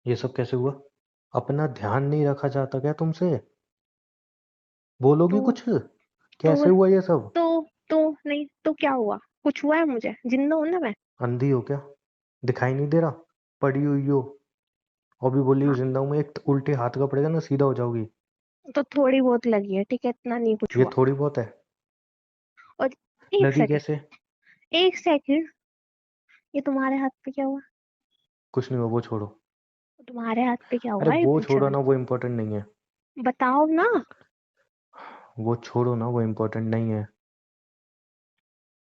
ये सब कैसे हुआ? अपना ध्यान नहीं रखा जाता क्या तुमसे? बोलोगी तो कुछ? तो कैसे हुआ ये सब? तो नहीं तो क्या हुआ? कुछ हुआ है? मुझे जिंदा हूं ना मैं। अंधी हो क्या? दिखाई नहीं दे रहा? पड़ी हुई हो और भी बोली हो हाँ, जिंदा हूं मैं। एक उल्टे हाथ का पड़ेगा ना, सीधा हो जाओगी। तो थोड़ी बहुत लगी है, ठीक है, इतना नहीं कुछ ये हुआ। थोड़ी बहुत है? और एक लगी सेकंड, कैसे? एक सेकंड, ये तुम्हारे हाथ पे क्या हुआ? कुछ नहीं हुआ, वो छोड़ो। तुम्हारे हाथ पे क्या अरे हुआ, ये वो पूछ छोड़ो रहा ना, वो इम्पोर्टेंट नहीं है। हूँ, बताओ ना। वो छोड़ो ना, वो इम्पोर्टेंट नहीं है।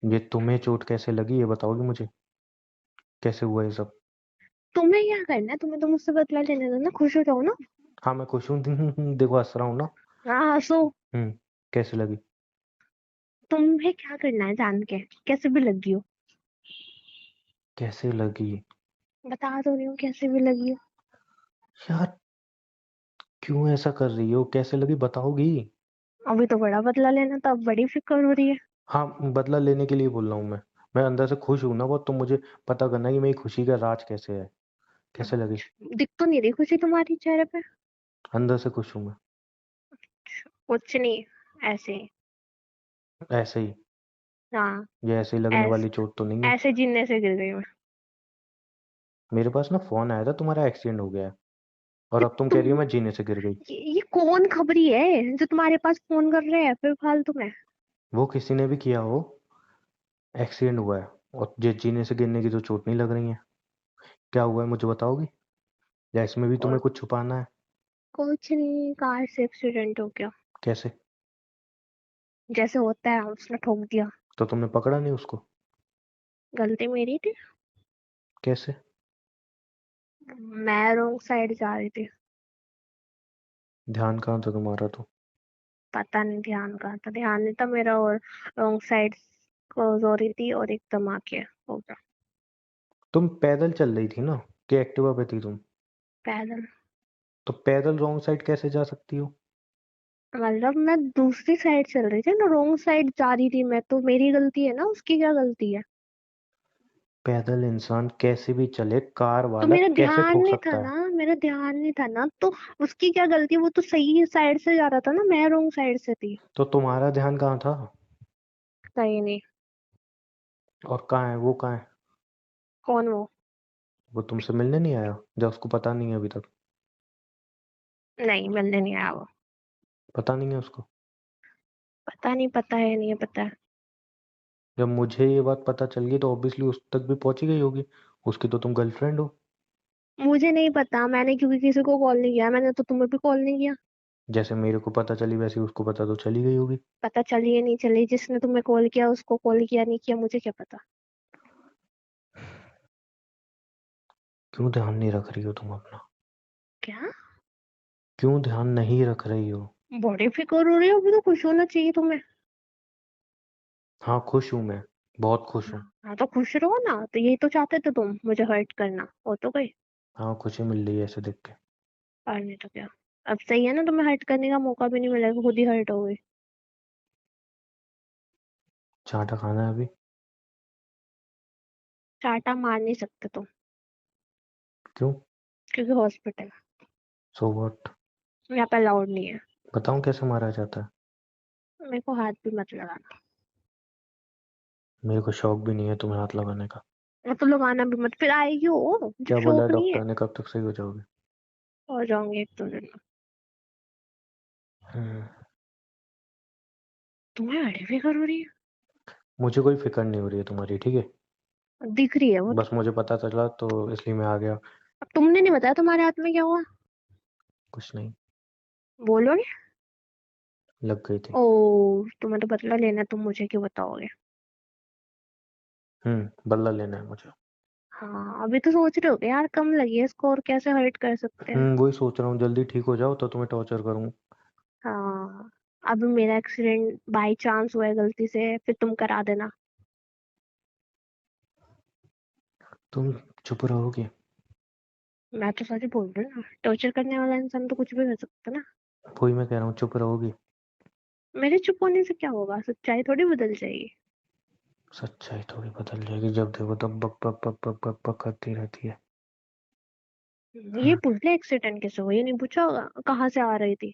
ये तुम्हें चोट कैसे लगी ये बताओगी मुझे? कैसे हुआ ये सब? तुम्हें क्या करना है? तुम्हें तो मुझसे बदला लेने दो ना, खुश हो जाओ ना। हाँ मैं खुश हूँ। देखो हंस रहा हूँ ना। हाँ, हंसो। हम्म। कैसे लगी? तुम्हें क्या करना है जान के? कैसे भी लगी हो? कैसे लगी? बता तो रही हूँ कैसे भी लगी हो। यार क्यों ऐसा कर रही हो? कैसे लगी बताओगी? अभी तो बड़ा बदला लेना था, अब बड़ी फिक्र हो रही है। हाँ बदला लेने के लिए बोल रहा हूँ मैं अंदर से खुश हूँ ना बहुत, तो मुझे पता करना है कि मेरी खुशी का राज कैसे है। कैसे लगी? दिख तो नहीं रही खुशी तुम्हारी चेहरे पे। अंदर से खुश हूँ मैं। कुछ नहीं, ऐसे ही। ऐसे ही? हाँ, ये ऐसे ही लगने ऐसे वाली चोट तो नहीं है? ऐसे जीने से गिर गई मैं। मेरे पास ना फोन आया था तुम्हारा एक्सीडेंट हो गया है, और ये अब तुम कह रही हो तुम मैं जीने से गिर गई। ये कौन खबरी है जो तुम्हारे पास फोन कर रहे हैं फिर फालतू में? वो किसी ने भी किया हो, एक्सीडेंट हुआ है। और ये जीने से गिरने की तो चोट नहीं लग रही है। क्या हुआ है मुझे बताओगी? या इसमें भी और तुम्हें कुछ छुपाना है? कुछ नहीं, कार से एक्सीडेंट हो गया। कैसे? जैसे होता है, उसने ठोक दिया। तो तुमने पकड़ा नहीं उसको? गलती मेरी थी। कैसे? मैं रॉन्ग साइड जा रही थी। ध्यान कहाँ था तुम्हारा तो? पता नहीं ध्यान कहाँ था, ध्यान नहीं था मेरा, और रॉन्ग साइड क्लोज हो रही थी और एकदम आके हो गया। तुम पैदल चल रही थी ना, कि एक्टिवा पे थी तुम? पैदल। तो पैदल रॉन्ग साइड कैसे जा सकती हो? मतलब मैं दूसरी साइड चल रही थी ना, रॉन्ग साइड जा रही थी मैं, तो मेरी गलती है ना, उसकी क्या गलती है? पैदल इंसान कैसे भी चले, कार तो वाला मेरा कैसे ध्यान ठोक नहीं था सकता है? ना, मेरा ध्यान नहीं था ना, तो उसकी क्या गलती है? वो तो सही साइड से जा रहा था ना, मैं रॉन्ग साइड से थी। तो तुम्हारा ध्यान कहाँ था? कहीं नहीं। और कहाँ है वो, कहाँ है? कौन वो? वो तुमसे मिलने नहीं आया जब उसको पता नहीं है अभी तक? नहीं, मिलने नहीं आया वो। पता नहीं है उसको? पता नहीं, पता है नहीं है पता है। जब मुझे ये बात पता चल गई तो ऑब्वियसली उस तक भी पहुंची गई होगी। उसकी तो तुम गर्लफ्रेंड हो। मुझे नहीं पता, मैंने क्योंकि किसी को कॉल नहीं किया, मैंने तो तुम्हें भी कॉल नहीं किया। जैसे मेरे को पता चली वैसे उसको पता तो चली गई होगी। पता चली या नहीं चली, जिसने तुम्हें कॉल किया उसको कॉल किया नहीं किया मुझे क्या पता। क्यों ध्यान नहीं रख रही हो तुम अपना? क्या? क्यों ध्यान नहीं रख रही हो? बड़ी फिक्र हो रही है, अभी तो खुश होना चाहिए तुम्हें। हाँ खुश हूँ मैं, बहुत खुश हूँ। हाँ, तो खुश रहो ना, तो यही तो चाहते थे तुम, मुझे हर्ट करना हो तो गई। हाँ खुशी मिल रही है ऐसे देख के। और नहीं तो क्या। अब सही है ना, तुम्हें हर्ट करने का मौका भी नहीं मिलेगा, खुद ही हर्ट हो गई। चाटा खाना है अभी? चाटा मार नहीं सकते तुम, क्यों? क्योंकि हॉस्पिटल। So what? यहाँ पे अलाउड नहीं है। बताऊँ कैसे मारा जाता है? मेरे को हाथ भी मत लगाना। मेरे को शौक भी नहीं है तुम्हें हाथ लगाने का। और तो लगाना भी मत, फिर आएगी वो जब क्या बोला है शौक नहीं है। डॉक्टर ने, कब तक सही हो जाओगे? हो जाऊंगी एक दो दिन में। हम्म। तुम्हें बड़ी फिक्र हो रही है। मुझे कोई फिक्र नहीं हो रही है तुम्हारी, ठीक है? दिख रही है वो तो। बस मुझे पता चला तो इसलिए मैं आ गया। अब तुमने नहीं बताया तुम्हारे हाथ में क्या हुआ? कुछ नहीं। बोलोगे? लग गई थी। ओ, तुम्हें तो बदला लेना है, तुम मुझे क्यों बताओगे? बदला लेना है मुझे। हाँ, अभी तो सोच रहे हो यार, कम लगी है इसको और कैसे हर्ट कर सकते हैं। वही सोच रहा हूँ, जल्दी ठीक हो जाओ तो तुम्हें टॉर्चर करूँ। हाँ, अब मेरा एक्सीडेंट बाई चांस हुआ है गलती से, फिर तुम करा देना। तुम चुप रहोगे? मैं तो सच बोल रही हूँ ना, टॉर्चर करने वाला इंसान तो कुछ भी कर सकता है ना। वही मैं कह रहा हूँ, चुप रहोगी? मेरे चुप होने से क्या होगा, सच्चाई थोड़ी बदल जाएगी। सच्चाई थोड़ी बदल जाएगी, जब देखो तब बक बक बक बक बक बक करती रहती है। ये पूछ ले एक्सीडेंट कैसे हुआ, ये नहीं पूछा होगा कहाँ से आ रही थी।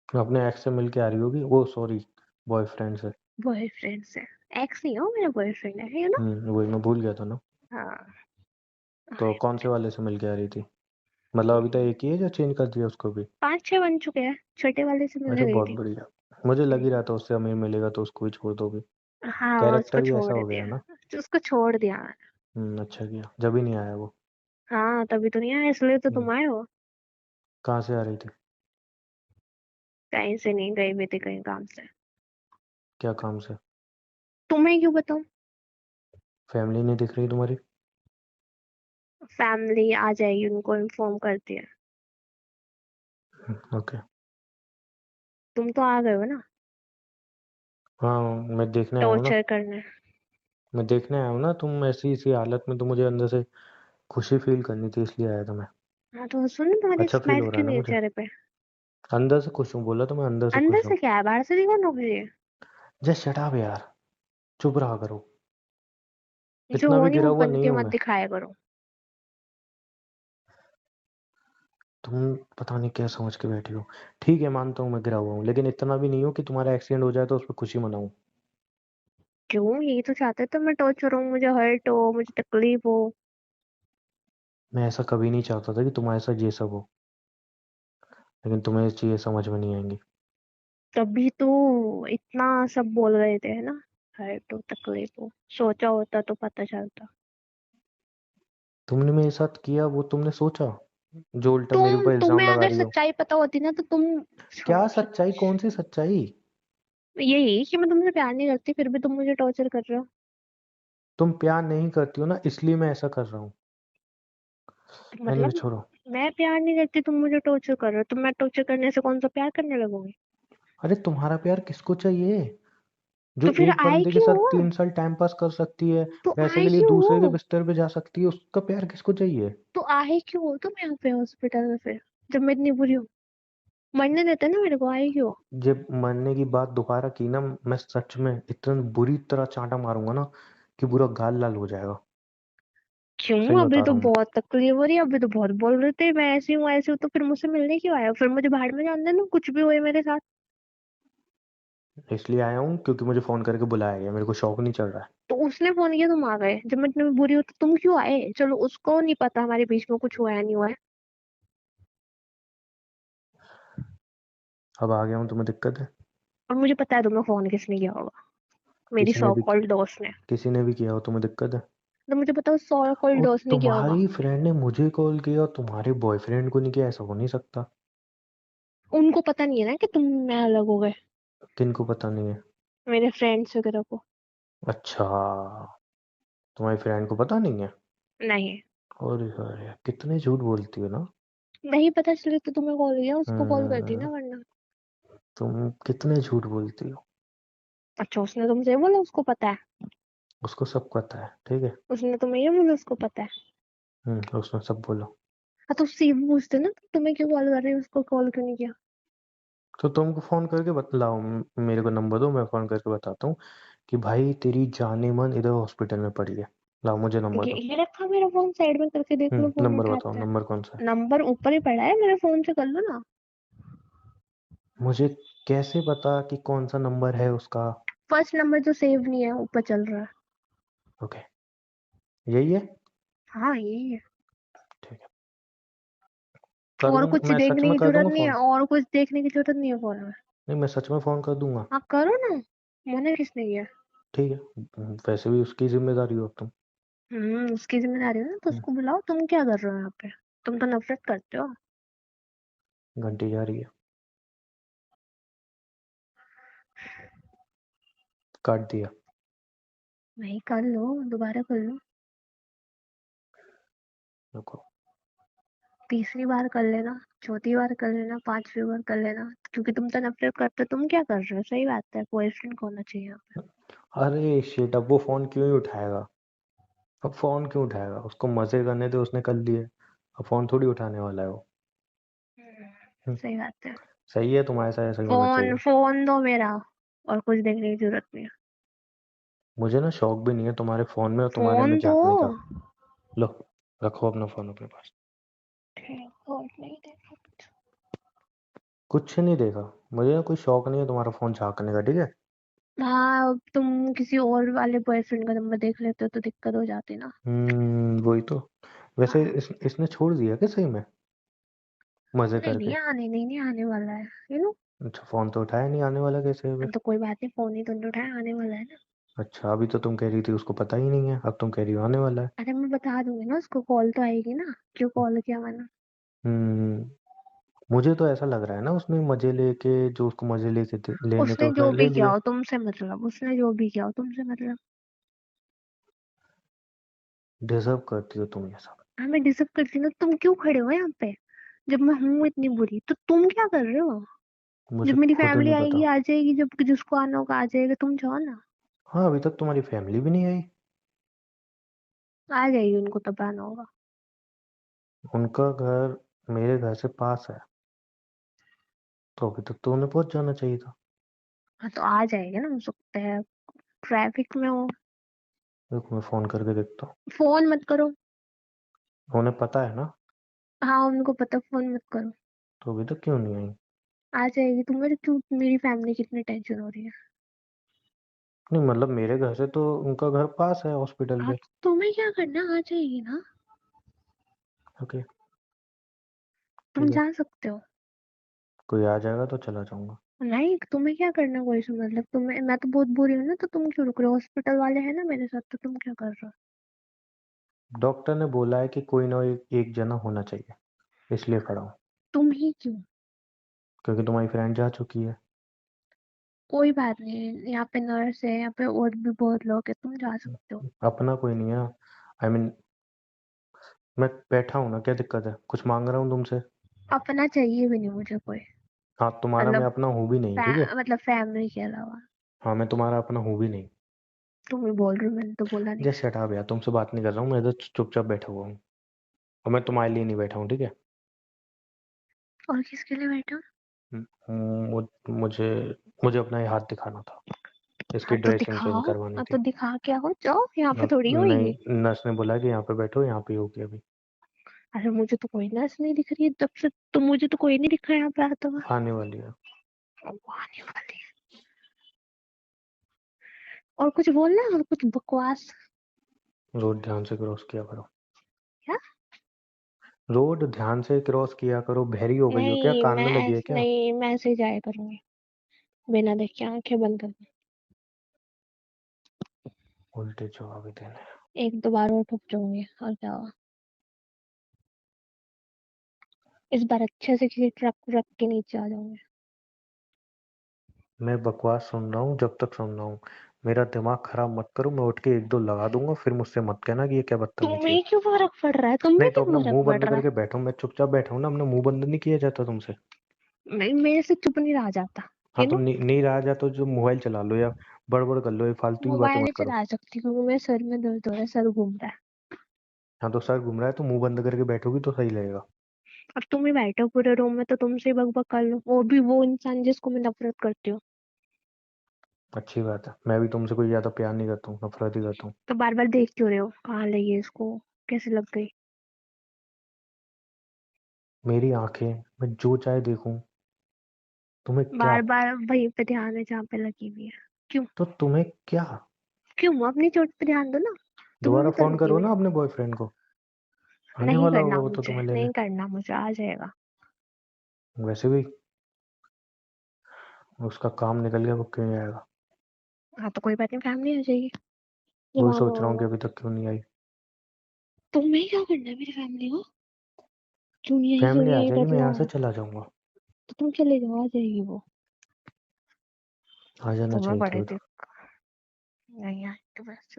अपने एक्स से मिल के आ रही होगी, वो सॉरी बॉयफ्रेंड से। बॉयफ्रेंड से। एक्स नहीं हो, मेरा बॉयफ्रेंड है, यू नो। वही मैं भूल गया था ना। हाँ। तो कौन से वाले से मिल के आ रही थी? मतलब अभी तक एक ही है या चेंज कर दिया उसको भी? 5-6 बन चुके हैं, छोटे वाले से मिलने अरे गई बहुत थी। बढ़िया। मुझे लग ही रहा था उससे अमीर मिलेगा तो उसको भी छोड़ दोगे। हाँ, उसको कैरेक्टर ही ऐसा छोड़ हो दिया। गया ना। तो उसको छोड़ दिया मैंने। अच्छा किया, जब ही नहीं आया वो। हाँ, तभी तो नहीं आया, इसलिए तो हम्म, तुम आए हो। कहाँ से आ रही थी? कहीं से नहीं गई भी थी, कहीं काम से। क्या काम से? तुम्हें क्यों बताऊं। फैमिली नहीं दिख रही तुम्हारी? फैमिली आ जाएगी, उनको इन्फॉर्म करती है। ओके। तुम तो आ गए हो ना, हाँ, मैं देखने आया हूँ ना। टॉर्चर करने। मैं देखने आया हूँ ना, तुम ऐसी इसी हालत में, तो मुझे अंदर से खुशी फील करनी थी, इसलिए आया था मैं। हाँ तो सुन, तुम्हारी अच्छा फील स्माइल हो रहा क्यों है ना नहीं है मुझे। चेहरे पे। अंदर से खुश हूँ, बोला तो मैं अंदर से अंदर खुश हूँ। से क्या है, बाहर से दिखा नौकरी। जस्ट शट अप यार, चुप रहा करो। जो इतना हो भी नहीं गिरा वो हुआ बन नहीं के हूँ मत मैं। दिखाया करो। तुम पता नहीं क्या समझ के बैठी हो। ठीक है, मानता हूँ मैं गिरा हुआ हूँ, लेकिन इतना भी नहीं हो कि तुम्हारा एक्सीडेंट हो जाए तो उस पर खुशी मनाऊं। क्यों, यही तो चाहते तो मैं टॉर्चर हूँ, मुझे हर्ट हो, मुझे तकलीफ हो। मैं ऐसा कभी नहीं चाहता था कि तुम्हारे साथ ये सब हो, लेकिन तुम्हें ये चीजें समझ में नहीं आएंगी। तभी तो इतना सब बोल रहे थे, है ना। हर्ट हो, तकलीफ हो, सोचा होता तो पता चलता। तुमने मेरे साथ किया वो तुमने सोचा, जो उल्टा मेरे तुम ऊपर इल्जाम तुम्हें लगा अगर रही हो। सच्चाई पता होती ना तो तुम क्या सच, सच्चाई? कौन सी सच्चाई? यही कि मैं तुमसे प्यार नहीं करती, फिर भी तुम मुझे टॉर्चर कर रहे हो। तुम प्यार नहीं करती हो ना, इसलिए मैं ऐसा कर रहा हूँ। एनीवे मतलब छोड़ो। मैं प्यार नहीं करती, तुम मुझे टॉर्चर कर रहे हो, तो मैं टॉर्चर करने से कौन सा प्यार करने लगूंगी। अरे तुम्हारा प्यार किसको चाहिए? जो तो फिर एक आए बंदे के क्यों साथ हो। 3 साल टाइम पास कर सकती है, तो पैसे आए के लिए क्यों दूसरे के हो। बिस्तर पे जा सकती है, उसका प्यार किसको चाहिए? तो आए क्यों हो तुम यहाँ पे हॉस्पिटल में फिर, जब मैं इतनी बुरी हूँ। मरने देते ना मेरे को, आए क्यों हो? जब मरने की बात दोबारा की ना, मैं सच में इतना बुरी तरह चांटा मारूंगा ना कि पूरा गाल लाल हो जाएगा। क्यों, सही अभी बता तो रहा हूँ बहुत तकलीफ हो रही है, अभी तो बहुत बोल रहे थे मैं ऐसी हूँ, तो फिर मुझसे मिलने क्यों आया, फिर मुझे बाहर में जान देना, कुछ भी हुए मेरे साथ। मैं, इसलिए आया हूँ क्योंकि मुझे फोन करके बुलाया गया, मेरे को शौक नहीं चल रहा है। तो उसने फोन किया, तुम आ गए, जब मैं इतनी बुरी हूँ तो तुम क्यों आए, चलो उसको नहीं पता हमारे बीच में कुछ हुआ है नहीं हुआ है। अब आ गया हूँ, तुम्हें दिक्कत है? और मुझे पता है तुम्हें फोन किसने किया होगा, मेरी किसी ने सौ भी कॉल्ड दोस्त ने। किसी ने भी किया हो, तुम्हें दिक्कत है? तो मुझे पता है 100 कॉल्ड और दोस्त ने किया होगा। तुम्हारी फ्रेंड ने मुझे कॉल किया और तुम्हारे बॉयफ्रेंड को नहीं किया, ऐसा हो नहीं सकता। उनको पता नहीं है ना कि तुम मैं अलग हो गए, किनको पता नहीं है? मेरे फ्रेंड्स वगैरह को। अच्छा, तुम्हारी फ्रेंड को पता नहीं है? नहीं। अरे अरे, कितने झूठ बोलती हो ना। नहीं पता चले तो तुम्हें कॉल किया, उसको कॉल करती हम्म, ना वरना। तुम कितने झूठ बोलती हो। अच्छा, उसने तुमसे बोला उसको पता है। उसको सब पता है, ठीक है। उसने तुम्हें ये बोला उसको पता है। उसने सब बोला। हाँ तो उससे ये भी पूछते ना, तुम्हें क्यों कॉल कर रही है, उसको कॉल क्यों नहीं किया। तो तुमको फोन करके बतलाओ, मेरे को नंबर दो, मैं फोन करके बताता हूँ कि भाई तेरी जाने मन इधर हॉस्पिटल में पड़ी है। लाओ मुझे नंबर दो। ये रखा मेरा फोन, साइड में करके देख लो फोन नंबर बताओ, उठाता है। नंबर कौन सा है? नंबर ऊपर ही पड़ा है, मेरे फोन से कर लो ना। मुझे कैसे पता कि कौन सा नंबर है उसका? फर्स्ट नंबर जो सेव नहीं है ऊपर चल रहा है। ओके, यही है। हाँ यही है। ठीक है, कर और दूंगा, कुछ मैं सच देखने में की कर जरूरत दूंगा नहीं है, फोन। और कुछ देखने की जरूरत नहीं है फोन में। नहीं, मैं सच में फोन कर दूंगा। हाँ करो ना, मना किसने किया। ठीक है, वैसे भी उसकी जिम्मेदारी हो तुम। उसकी जिम्मेदारी है ना, तो हम्म, उसको बुलाओ, तुम क्या कर रहे हो यहाँ पे। तुम तो नफरत करते हो। घंटी जा रही है, काट दिया। नहीं, कर लो, दोबारा कर लो। रुको। तीसरी बार कर लेना, चौथी बार कर लेना, पांचवी बार कर लेना, क्योंकि तुम तो नफरत करते हो, तुम क्या कर रहे हो, सही बात है, बॉयफ्रेंड को होना चाहिए यहाँ पे। अरे शिट, अब वो फोन क्यों ही उठाएगा? अब फोन क्यों उठाएगा? उसको मजे करने थे, उसने कर लिए। अब फोन थोड़ी उठाने वाला है वो। हम्म, सही बात है। सही है, तुम्हारे साथ ऐसा ही होना फोन चाहिए। फोन दो मेरा, और कुछ देखने की जरूरत नहीं है। मुझे ना शौक भी नहीं है तुम्हारे फोन में और तुम्हारे में फोन दो। झांकने का। लो, रखो अपना फोन अपने पास। ठीक, और नहीं देखा कुछ। कुछ नहीं देखा। मुझे ना कोई शौक नहीं है तुम्हारा फोन झांकने का, ठीक है। हाँ, अब तुम किसी और वाले बॉयफ्रेंड का नंबर देख लेते हो तो दिक्कत हो जाती ना। वही तो। वैसे हाँ, इसने छोड़ दिया क्या सही में, मजे नहीं करके? नहीं आने, नहीं नहीं आने वाला है, यू नो। अच्छा, फोन तो उठाया नहीं, आने वाला कैसे है फिर? तो कोई बात नहीं, फोन ही तो नहीं उठाया, आने वाला है ना। अच्छा, अभी तो तुम कह रही थी उसको पता ही नहीं है, अब तुम कह रही हो आने वाला है। अरे मैं बता दूंगी ना उसको, कॉल तो आएगी ना, क्यों कॉल किया मैंने। हम्म मुझे तो ऐसा लग रहा है ना, उसने मजे लेके, जो उसको मजे लेके लेने थे उसने उसने जो ले भी किया लिए। हो तुमसे मतलब, उसने जो भी किया हो तुमसे मतलब। डिजर्व करती हो तुम ये सब। हाँ मैं डिजर्व करती हूँ ना, तुम क्यों खड़े हो यहाँ पे? जब मैं हूँ इतनी बुरी तो तुम क्या कर रहे हो? जब मुझे मेरी खुद फैमिली नहीं आएगी पता। आ जाएगी, जब जिसको आना होगा आ जाएगा, तुम जाओ ना। हाँ, अभी तक तुम्हारी फैमिली भी नहीं आई। आ जाएगी, उनको तब आना होगा। उनका घर मेरे घर से पास है, तो अभी तक तो उन्हें पहुंच जाना चाहिए था। हाँ तो आ जाएंगे ना, हो सकता है ट्रैफिक में हो। देखो, मैं फोन करके देखता हूँ। फोन मत करो। उन्हें पता है ना? हाँ उनको पता, फोन मत करो। तो अभी तक क्यों नहीं आई? आ जाएगी, तुम्हें क्यों मेरी फैमिली की इतनी टेंशन हो रही है? नहीं, मतलब मेरे घर से तो उनका घर पास है, हॉस्पिटल हाँ पे। तो तुम्हें क्या करना, आ जाएगी ना। ओके, तुम ठीक है। जा सकते हो। कोई आ जाएगा तो चला जाऊंगा। नहीं, तुम्हें क्या करना कोई से मतलब, तुम्हें, मैं तो बहुत बुरी हूँ ना, तो तुम क्यों रुक रहे हो? हॉस्पिटल वाले हैं ना मेरे साथ, तो तुम क्या कर रहे हो? डॉक्टर ने बोला है कि कोई ना एक जना होना चाहिए, इसलिए खड़ा हूँ। तुम ही क्यों? क्योंकि तुम्हारी फ्रेंड जा चुकी है। कोई बात नहीं, यहाँ पे नर्स है, यहाँ पे और भी बहुत लोग हैं, तुम जा सकते हो। अपना कोई नहीं है। आई मीन, मैं बैठा हूँ ना, क्या दिक्कत है? कुछ मांग रहा हूँ तुमसे? अपना चाहिए भी नहीं मुझे कोई। हाँ, तुम्हारा मैं मतलब अपना हूँ भी नहीं, ठीक है। मतलब फैमिली के अलावा। हाँ, मैं तुम्हारा अपना हूँ भी नहीं। तुम ही बोल रहे हो, मैंने तो बोला नहीं। जस्ट शट अप यार, तुमसे बात नहीं कर रहा हूँ मैं, इधर चुपचाप बैठा हुआ हूँ। और मैं तुम्हारे लिए नहीं बैठा हूँ, ठीक है। और किसके लिए बैठे हो? मुझे मुझे अपना ये हाथ दिखाना था, इसकी हाँ तो ड्रेसिंग चेंज दिखाओ। करवानी हाँ तो थी। दिखा के आओ, जाओ, यहाँ पे अब थोड़ी होगी। नहीं, नर्स ने बोला कि यहाँ पे बैठो, यहाँ पे होगी अभी। अरे मुझे तो कोई नर्स नहीं दिख रही है तब से, तो मुझे तो कोई नहीं दिख रहा है यहाँ पे आता हुआ। आने वाली है। वो आने वाली है। और कुछ बोलना है, और कुछ बकवास। रोड ध्यान से क्रॉस किया करो। क्या? रोड ध्यान से क्रॉस किया करो। बहरी हो गई हो क्या? नहीं कान मैं में लगी है क्या? नहीं, मैं ऐसे ही जाया करूंगी, बिना देख के आंखें बंद कर। उल्टे जवाब ही देने। एक दो बार और ठुक जाऊंगी, और क्या हुआ? इस बार अच्छे से किसी ट्रक व्रक के नीचे आ जाऊंगी। मैं बकवास सुन रहा हूँ, जब तक सुन रहा हूँ। मेरा दिमाग खराब मत करो, मैं उठ के एक दो लगा दूंगा, फिर मुझसे मत कहना कि ये क्या बदतमीजी है। तुम्हें क्यों फर्क पड़ रहा है? तुम्हें नहीं तो क्यों अपना फर्क मुंह पड़ बंद रहा है? करके बैठो, मैं चुपचाप बैठा हूँ ना, अपना मुंह बंद नहीं किया जाता तुमसे। मेरे से चुप नहीं रहा जाता, हाँ यू तो नो। नहीं रहा जाता तो जो मोबाइल चला लो या बड़बड़ कर लो, ये फालतू की बातें मोबाइल मत नहीं करो। चला सकती क्योंकि मेरे सर में दर्द हो रहा है, सर घूम रहा है। हाँ, तो सर घूम रहा है तो मुंह बंद करके बैठोगी तो सही लगेगा। अब तुम ही बैठे हो पूरे रूम में, तो तुमसे ही बकबक कर लो, वो भी वो इंसान जिसको मैं नफरत करती हूँ। अच्छी बात है, मैं भी तुमसे कोई ज्यादा प्यार नहीं करता हूँ, नफरत ही करता हूँ। तो बार बार देख क्यों रहे हो? कहाँ लगी है इसको? कैसे लग गई? मेरी आंखें, मैं जो चाहे देखूं, तुम्हें क्या? बार बार वहीं पे ध्यान है जहाँ पे लगी हुई है। क्यों? तो तुम्हें क्या? क्यों? अपनी चोट पे ध्यान दो ना। तुम्हें दोबारा भी तो फोन लगी करो हुई ना है। अपने बॉयफ्रेंड को, आने नहीं वाला होगा करना वो तो मुझे, तुम्हें लेने। नहीं करना मुझे, आ जाएगा। वैसे भी उसका काम निकल गया, वो क्यों नहीं आएगा? हाँ तो कोई बात नहीं, फैमिली आ जाएगी जब वही आना सोच रहा हूँ कि होगा। अभी तक क्यों नहीं आई। तुम्हें क्या करना है मेरी फैमिली को? क्यों नहीं आई, क्यों फैमिली नहीं आ आई जाएगी, मैं यहाँ से बतलाओ। चला जाऊंगा। तो तुम चले जाओ, आ जाएगी वो। आ जाना तुम्हें चाहिए था बड़े उधर। दिख नहीं आए तो बस।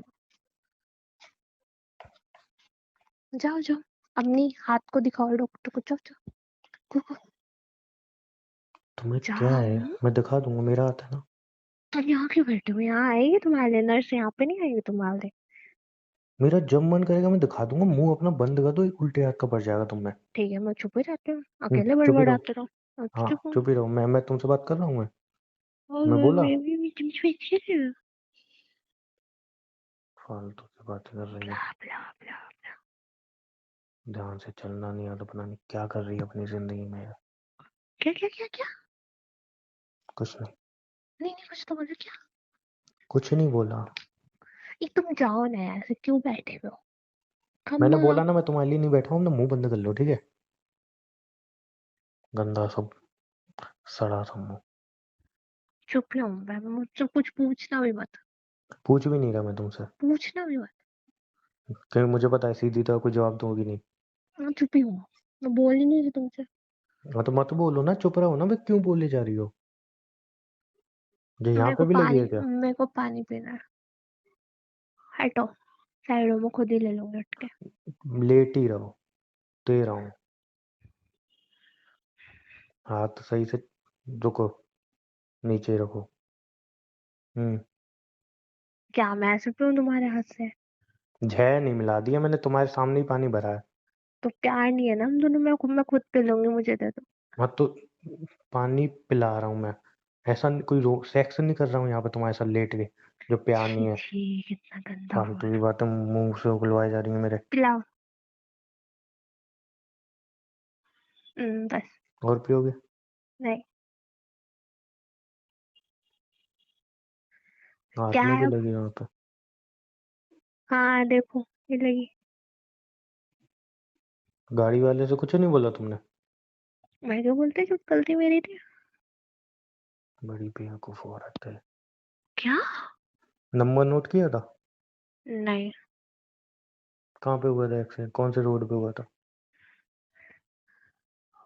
जाओ जाओ, अपनी हाथ को दिखाओ डॉक्टर को, जाओ जाओ। को तुम्हें क्या जाओ। है? मैं दिखा दूंगा, मेरा हाथ है ना। तुम यहाँ क्यों बैठे हो? यहाँ आएगी तुम्हारे लिए नर्स, यहाँ पे नहीं आएगी तुम्हारे लिए। मेरा जब मन करेगा मैं दिखा दूंगा, मुंह अपना बंद कर दो, एक उल्टे हाथ का पड़ जाएगा तुम में। ठीक है, मैं चुप ही रहती हूँ, अकेले चुप ही रहो। बड़बड़ाते रहो। अब हाँ, चुप हूँ। चुप ही रहो। मैं तुमसे बात कर रहा हूँ मैं। और मैं बोला। मैं भी तुमसे अच्छे से फालतू की बातें कर रही है। ब्ला ब्ला ब्ला। ध्यान से चलना नहीं आता, पता नहीं क्या कर रही है अपनी जिंदगी में यार। क्या क्या क्या क्या? कुछ नहीं, नहीं नहीं, कुछ तो बोलो। क्या? कुछ नहीं बोला। ये तुम जाओ ना यार, ऐसे क्यों बैठे हुए हो? मैंने खम्मा। बोला ना मैं तुम्हारे लिए नहीं बैठा हूँ ना, मुंह बंद कर लो ठीक है। गंदा सब सड़ा सा मुंह। चुप रहो, मैं मुझसे कुछ पूछना भी मत। पूछ भी नहीं रहा मैं तुमसे, पूछना भी मत। क्योंकि मुझे पता है सीधी तो कोई जवाब दोगी नहीं। मैं चुप ही हूँ। मैं बोल ही नहीं रही तुमसे। हाँ तो मत बोलो ना, चुप रहो ना, मैं क्यों बोले जा रही हो? जो यहाँ पे भी लगी है क्या? मेरे को पानी पीना है। हटो। साइडों में खुद ही ले लूंगी उठ के। लेट ही रहो, दे रहा हूँ। हाथ सही से रुको, नीचे रखो। हम्म। क्या मैं ऐसे पीऊँ तुम्हारे हाथ से? झे नहीं मिला दिया मैंने, तुम्हारे सामने ही पानी भरा है। तो प्यार नहीं है ना हम दोनों में? मैं खुद पी लूंगी, मुझे दे दो। हाँ तो पानी पिला रहा हूँ मैं, ऐसा कोई सेक्स नहीं कर रहा हूँ यहाँ पे तुम्हारे साथ लेट के, जो प्यार छी नहीं है। छी, कितना गंदा फालतू की वर्ड। बातें मुंह से उगलवाई जा रही है मेरे। पिलाओ। बस। और पियोगे? नहीं। हाथ क्या में भी है? लगी यहाँ पे। हाँ देखो, ये लगी। गाड़ी वाले से कुछ नहीं बोला तुमने? मैं क्यों बोलती, जो गलती मेरी थी। बड़ी बेवकूफ औरत है। क्या? नंबर नोट किया था? नहीं। कहाँ पे हुआ था एक्सीडेंट, कौन से रोड पे हुआ था?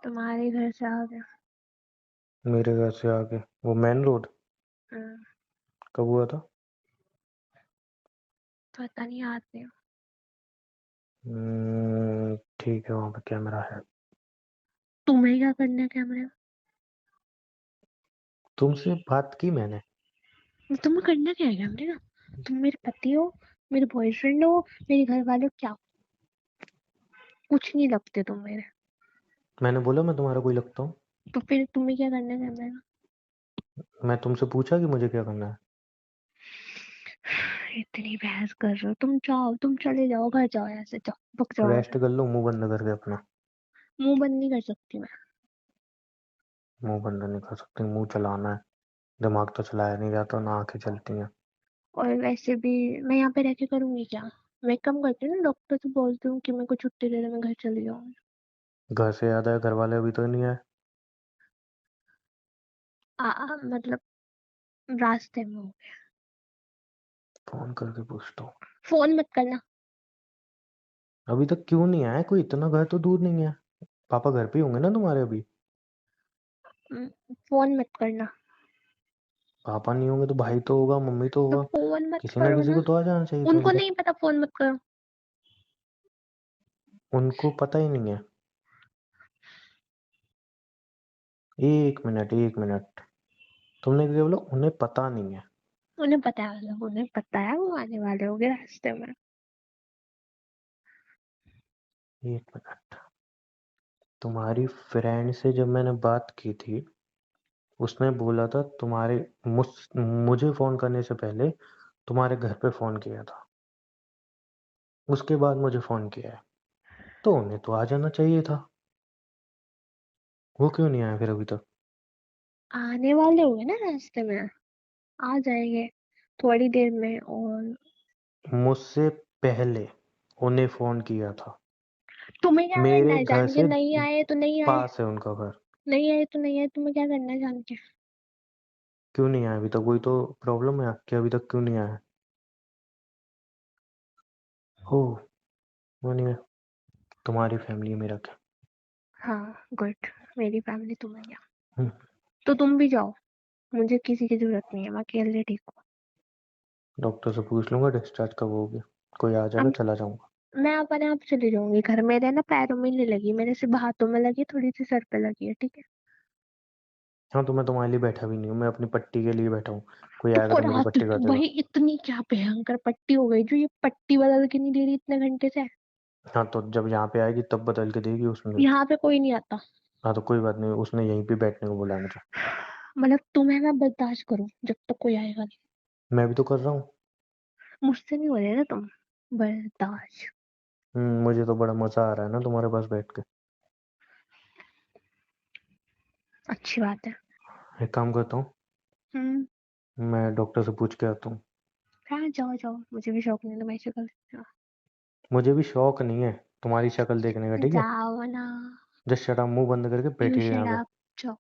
तुम्हारे घर से आ गया। मेरे घर से आगे, वो मेन रोड? हम्म, कब हुआ था? पता नहीं, याद नहीं। ठीक है, वहाँ पे कैमरा है। तुम्हें क्या करना है कैमरे तुमसे बात की मैंने। में? तुम्हें करना क्या है कैमरे का? तुम मेरे पति हो, मेरे बॉयफ्रेंड हो, मेरे घर वाले हो, क्या? कुछ नहीं लगते तुम मेरे। मैंने बोला मैं तुम्हारा कोई लगता हूँ? तो फिर तुम्हें क्या करना है कैमरे का? मैं तुमसे पूछा कि मुझे क्या करना है? इतनी बहस कर रहे हो तुम, जाओ, तुम चले जाओ, घर जाओ, यहाँ से जाओ, भग जाओ यहाँ रेस्ट से। कर लो मुंह बंद करके अपना। मुंह बंद नहीं कर सकती मैं। मुंह बंद नहीं कर सकती, मुंह चलाना है। दिमाग तो चलाया नहीं जाता ना, आंखें चलती हैं। और वैसे भी मैं यहाँ पे रह के करूंगी क्या? मैं कम करती हूँ ना, डॉक्टर से बोलती हूँ कि मेरे को छुट्टी दे दे, मैं घर चली जाऊंगी। घर से याद आया, घर वाले अभी तक नहीं आए? मतलब रास्ते में हूँ। फोन करके पूछता हूँ। फोन मत करना। अभी तक क्यों नहीं आए? कोई इतना घर तो दूर नहीं है। पापा घर पे ही होंगे ना तुम्हारे अभी? हम्म, फोन मत करना। पापा नहीं होंगे तो भाई तो होगा, मम्मी तो तो होगा। फोन मत किसी ना करो किसी ना। को तो आ जाना चाहिए था उनको अभी तक। नहीं पता, फोन मत करो। उनको पता ही नहीं है। एक मिनट, एक मिनट। तुमने क्या बोला, उन्हें पता नहीं है? उन्हें पता है, वो आने वाले होंगे रास्ते में। एक मिनट। तुम्हारी फ्रेंड से जब मैंने बात की थी, उसने बोला था तुम्हारे मुझे फोन करने से पहले तुम्हारे घर पे फोन किया था, उसके बाद मुझे फोन किया है। तो उन्हें तो आ जाना चाहिए था। वो क्यों नहीं आया फिर अभी तक? आने वाले होंगे ना रास्ते में, आ जाएंगे थोड़ी देर में। और मुझसे पहले उन्हें फोन किया था। तुम्हें क्या करना मेरे है घर जान के? से नहीं आए तो नहीं आए। पास है उनका घर। नहीं आए तो नहीं आए, तुम्हें क्या करना है जान के? क्यों नहीं आया अभी तक? कोई तो प्रॉब्लम है कि अभी तक क्यों नहीं आया? हो, वो नहीं है। तुम्हारी फैमिली मेरा क्या? हाँ गुड। मेरी फैमिली तुम्हें क्या? हम्म, तो तुम भी जाओ, मुझे किसी की जरूरत नहीं है, मैं अकेले ठीक हूँ। डॉक्टर से पूछ लूंगा डिस्चार्ज कब होगी, कोई आ जाएगा अब चला जाऊंगा। मैं अपने आप चली जाऊंगी घर। मेरे ना पैरों में नहीं लगी, मेरे सिर्फ हाथों में लगी, थोड़ी सी सर पे लगी है, ठीक है? हाँ तो मैं तुम्हारे लिए बैठा भी नहीं हूँ, मैं अपनी पट्टी के लिए बैठा हूँ। कोई तो आएगा तो मेरी रात पट्टी कर देगा। भाई, इतनी क्या भयंकर पट्टी हो गई जो ये पट्टी बदल के नहीं दे रही इतने घंटे से? हाँ तो जब यहाँ पे आएगी तब बदल के देगी उसने। यहाँ पे कोई नहीं आता। हाँ तो कोई बात नहीं, उसने यहीं पे बैठने को बोला है मुझे। मतलब तुम्हें मैं बर्दाश्त करूं जब तक कोई आएगा नहीं? मैं भी तो कर रहा हूँ। मुझसे नहीं हो रहे ना तुम बर्दाश्त। मुझे तो बड़ा मजा आ रहा है ना तुम्हारे पास बैठ के। अच्छी बात है। एक काम करता हूँ, हम्म। मैं डॉक्टर से पूछ के आता हूँ। हाँ जाओ जाओ, मुझे भी शौक नहीं है, तो मैं शक्ल। मुझे भी शौक नहीं है तुम्हारी शक्ल देखने का, ठीक है। जाओ ना। जस्ट शट अप, मुंह बंद करके यू बैठी है शट यहाँ पे। अप।